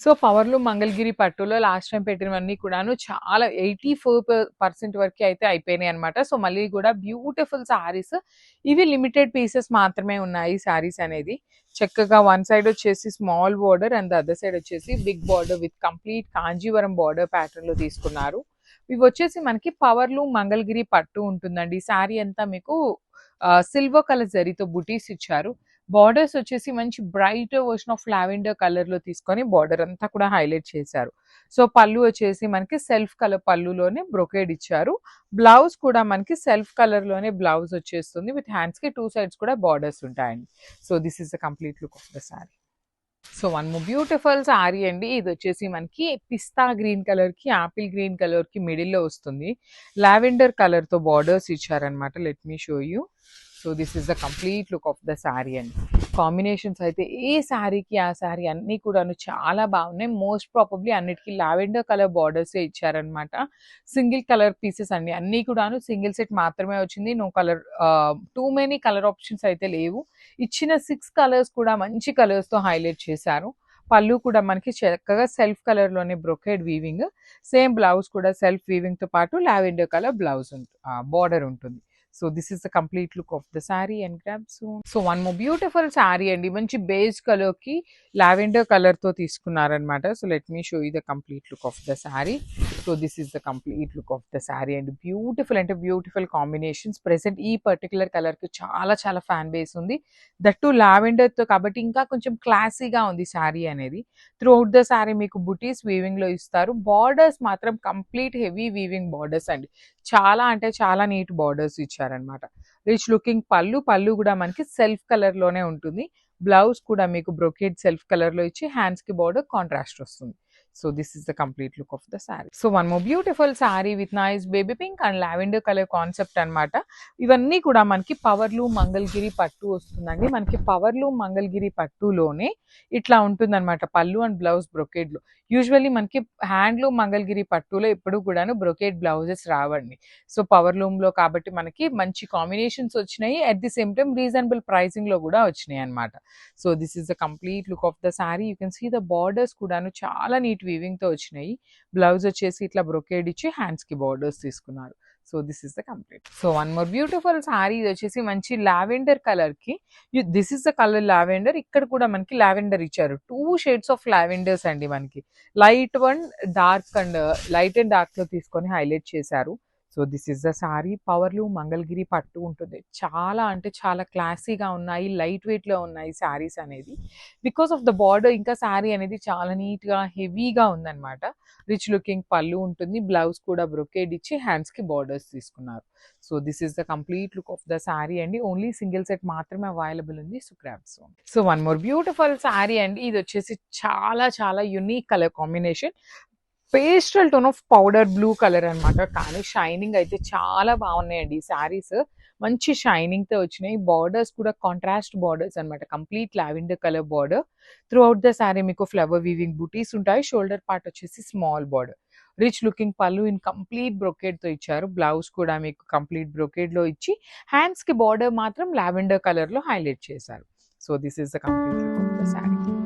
So powerloom Mangalagiri పట్టులో last time పెట్టినవన్నీ కూడాను చాలా 84% వరకు అయితే అయిపోయినాయి అనమాట. సో మళ్ళీ కూడా బ్యూటిఫుల్ సారీస్, ఇవి లిమిటెడ్ పీసెస్ మాత్రమే ఉన్నాయి సారీస్ అనేది. చక్కగా వన్ సైడ్ వచ్చేసి small border and other side వచ్చేసి big border with complete Kanjeevaram border pattern లో తీసుకున్నారు. ఇవి వచ్చేసి మనకి పవర్లూమ్ మంగళగిరి పట్టు ఉంటుందండి. సారీ అంతా మీకు సిల్వర్ కలర్ జరీతో బుటీస్ ఇచ్చారు. బార్డర్స్ వచ్చేసి మంచి bright version of lavender colour లో తీసుకొని బార్డర్ అంతా కూడా హైలైట్ చేశారు. సో పళ్ళు వచ్చేసి మనకి సెల్ఫ్ కలర్ పళ్ళులోనే బ్రొకేడ్ ఇచ్చారు. బ్లౌజ్ కూడా మనకి సెల్ఫ్ కలర్ లోనే బ్లౌజ్ వచ్చేస్తుంది. విత్ హ్యాండ్స్ కి 2 సైడ్స్ కూడా బార్డర్స్ ఉంటాయండి. So this is the complete look of the sorry. So one more beautiful sorry అండి. ఇది వచ్చేసి మనకి పిస్తా గ్రీన్ కలర్ కి ఆపిల్ గ్రీన్ కలర్ కి మిడిల్ లో వస్తుంది. లావెండర్ కలర్ తో బార్డర్స్ ఇచ్చారనమాట. Let me show you. So this is the complete look of the sari అండి. కాంబినేషన్స్ అయితే ఏ శారీకి ఆ శారీ అన్నీ కూడాను చాలా బాగున్నాయి. మోస్ట్ ప్రాబబ్లీ అన్నిటికీ లావెండర్ కలర్ బార్డర్స్ ఇచ్చారనమాట. సింగిల్ కలర్ పీసెస్ అండి, అన్నీ కూడాను సింగిల్ సెట్ మాత్రమే వచ్చింది. No colour, too many colour options అయితే లేవు. ఇచ్చిన 6 కలర్స్ కూడా మంచి కలర్స్ తో హైలైట్ చేశారు. పళ్ళు కూడా మనకి చక్కగా సెల్ఫ్ కలర్ లోనే బ్రొకేడ్ వీవింగ్, సేమ్ బ్లౌజ్ కూడా సెల్ఫ్ వీవింగ్ తో పాటు లావెండర్ కలర్ బ్లౌజ్ బార్డర్ ఉంటుంది. So this is the complete look of the sari and grab soon. So one more beautiful sari అండి. మంచి బేజ్ కలర్ కి లావెండర్ కలర్ తో తీసుకున్నారనమాట. So let me show you the complete look of the sari. So this is the complete look of the sari and beautiful అంటే beautiful combinations. Present ఈ particular colour కి చాలా చాలా ఫ్యాన్ బేస్ ఉంది. That lavender తో కాబట్టి ఇంకా కొంచెం క్లాసీగా ఉంది శారీ అనేది. త్రూ అవుట్ ద శారీ మీకు బుటీస్ వీవింగ్ లో ఇస్తారు. బార్డర్స్ మాత్రం కంప్లీట్ హెవీ వీవింగ్ బార్డర్స్ అండి. చాలా అంటే చాలా నీట్ బార్డర్స్ ఇచ్చారనమాట. రిచ్ లుకింగ్ పళ్ళు కూడా మనకి సెల్ఫ్ కలర్ లోనే ఉంటుంది. బ్లౌజ్ కూడా మీకు బ్రొకేడ్ సెల్ఫ్ కలర్ లో ఇచ్చి హ్యాండ్స్ కి బార్డర్ కాంట్రాస్ట్ వస్తుంది. So this is the complete look of the sari. So one more beautiful sari with nice baby pink and lavender colour concept అనమాట. ఇవన్నీ కూడా మనకి పవర్లూమ్ మంగళగిరి పట్టు వస్తుందండి. మనకి పవర్లూమ్ మంగళగిరి పట్టులోనే ఇట్లా ఉంటుందన్నమాట. పళ్ళు అండ్ బ్లౌజ్ బ్రొకేడ్ లో. యూజువల్లీ మనకి హ్యాండ్లూమ్ మంగళగిరి పట్టులో ఎప్పుడు కూడాను బ్రొకేడ్ బ్లౌజెస్ రావండి. సో పవర్లూమ్ లో కాబట్టి మనకి మంచి కాంబినేషన్స్ వచ్చినాయి. At the same time reasonable pricing లో కూడా వచ్చినాయి అనమాట. So this is the complete look of the sari. You can see the borders కూడాను చాలా నీట్ వీవింగ్ తో వచ్చినాయి. బ్లౌజ్ వచ్చేసి ఇట్లా బ్రొకేడ్ ఇచ్చి హ్యాండ్స్ కి బార్డర్స్ తీసుకున్నారు. So this is the complete. So one more beautiful sari. ఇది వచ్చేసి మంచి లావెండర్ కలర్ కి, this is the colour lavender. ఇక్కడ కూడా మనకి లావెండర్ ఇచ్చారు. 2 షేడ్స్ ఆఫ్ లావెండర్స్ అండి. మనకి light one, dark and light and dark లో తీసుకొని హైలైట్ చేశారు. So this is the sorry. Powerloom Mangalagiri పట్టు ఉంటుంది. చాలా అంటే చాలా క్లాసీగా ఉన్నాయి, లైట్ వెయిట్ లో ఉన్నాయి శారీస్ అనేది. బికాస్ ఆఫ్ ద బార్డర్ ఇంకా శారీ అనేది చాలా నీట్ గా హెవీగా ఉందన్నమాట. రిచ్ లుకింగ్ పళ్ళు ఉంటుంది. బ్లౌజ్ కూడా బ్రొకేడ్ ఇచ్చి హ్యాండ్స్ కి బార్డర్స్ తీసుకున్నారు. So this is the complete look of the sari అండి. ఓన్లీ సింగిల్ సెట్ మాత్రమే అవైలబుల్ ఉంది. So grab soon. So one more beautiful sari అండి. ఇది వచ్చేసి చాలా చాలా unique colour combination. Pastel tone of powder blue colour అనమాట. కానీ షైనింగ్ అయితే చాలా బాగున్నాయండి ఈ శారీస్. మంచి షైనింగ్ తో వచ్చినాయి. బార్డర్స్ కూడా కాంట్రాస్ట్ బార్డర్స్ అనమాట. Complete lavender colour border. Through out the sari మీకు ఫ్లవర్ వీవింగ్ బూటీస్ ఉంటాయి. షోల్డర్ పార్ట్ వచ్చేసి స్మాల్ బార్డర్. రిచ్ లుకింగ్ పళ్ళు ఇన్ కంప్లీట్ బ్రొకేడ్ తో ఇచ్చారు. బ్లౌజ్ కూడా మీకు కంప్లీట్ బ్రొకేడ్ లో ఇచ్చి హ్యాండ్స్ కి బార్డర్ మాత్రం లావెండర్ కలర్ లో హైలైట్ చేశారు. So this is the complete look of the sari.